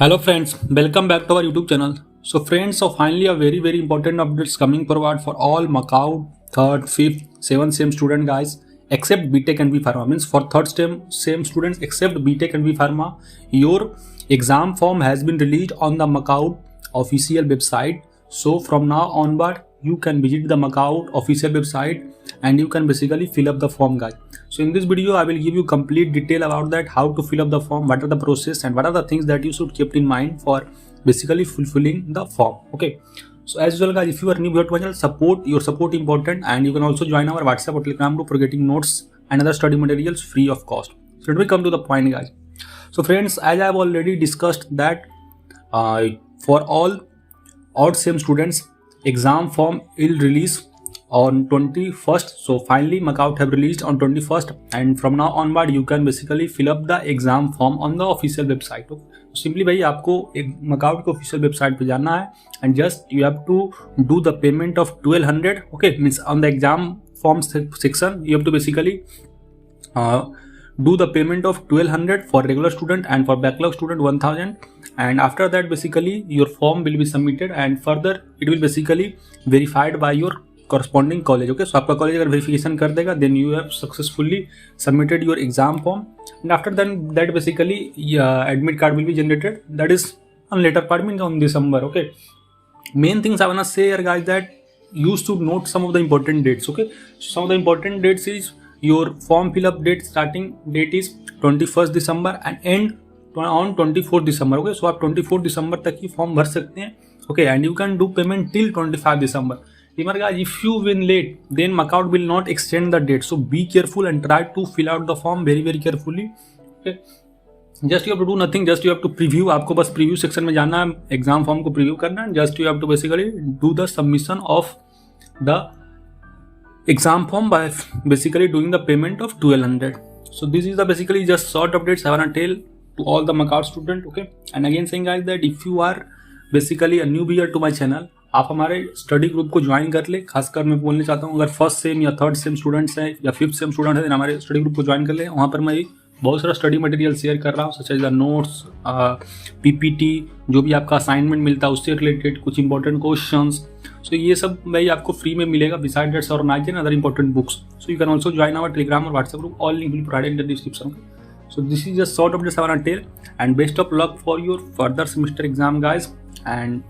Hello friends, welcome back to our YouTube channel. So friends, finally a very important updates coming forward for all Macau 3rd, 5th, 7th sem student guys except BTech and B Pharma. Means for 3rd sem students except BTech and B Pharma, your exam form has been released on the Macau official website. So from now onward, you can visit the Macau official website and you can basically fill up the form guys. So in this video, I will give you complete detail about that, how to fill up the form, what are the process and what are the things that you should keep in mind for basically fulfilling the form. Okay. So as usual guys, if you are new here to my channel, your support important, and you can also join our WhatsApp or Telegram group for getting notes and other study materials free of cost. So let me come to the point guys. So friends, as I have already discussed that for all odd sem students, exam form will release on 21st. So finally Macau have released on 21st, and from now onward you can basically fill up the exam form on the official website. Okay? So simply भाई आपको एक Macau के official website पे जाना है and just you have to do the payment of 1200. Okay, means on the exam form section you have to basically do the payment of 1200 for regular student and for backlog student 1000, and after that basically your form will be submitted and further it will basically verified by your corresponding college. Okay, so आपका college अगर verification कर देगा then you have successfully submitted your exam form, and after that basically admit card will be generated. That is on later part, means on December. Okay, main things I wanna say here guys, that you should note some of the important dates. Okay, so some of the important dates is your form fill up date, starting date is 21st December and end on 24th December. Okay, so आप 24th December तक ही form भर सकते हैं. Okay, and you can do payment till 25 December. Remember guys, if you win late, then Macau will not extend the date. So be careful and try to fill out the form very carefully. Okay, just you have to do nothing, just you have to preview. आपको बस preview section में जाना है, exam form को preview करना है. Just you have to basically do the submission of the exam form by basically doing the payment of 1200. So this is the basically just short updates I wanna tell to all the Macau student. Okay, and again saying guys that if you are basically a newbie to my channel, आप हमारे study group को join कर ले. खासकर मैं बोलने चाहता हूँ, अगर 1st सेम या 3rd सेम स्टूडेंट्स हैं या 5th सेम स्टूडेंट है, हमारे स्टडी ग्रुप को ज्वाइन कर ले. वहाँ पर मैं बहुत सारा स्टडी मटेरियल शेयर कर रहा हूँ, such as the notes, PPT, जो भी आपका असाइनमेंट मिलता है उससे रिलेटेड कुछ इंपॉर्टेंट क्वेश्चंस. सो ये सब भाई आपको फ्री में मिलेगा beside that's organise and other important books. So you can also join our Telegram और WhatsApp group. All link will provided in the description. So this is just short updates I want to tell, and best of luck for your further semester exam guys, and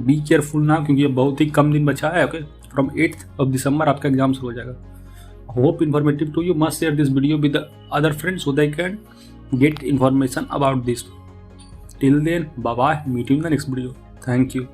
be careful now क्योंकि ये बहुत ही कम दिन बचा है. Okay, from 8th of December आपका exam शुरू हो जाएगा. Hope informative to you. Must share this video with the other friends so they can get information about this. Till then, bye bye. Meet you in the next video. Thank you.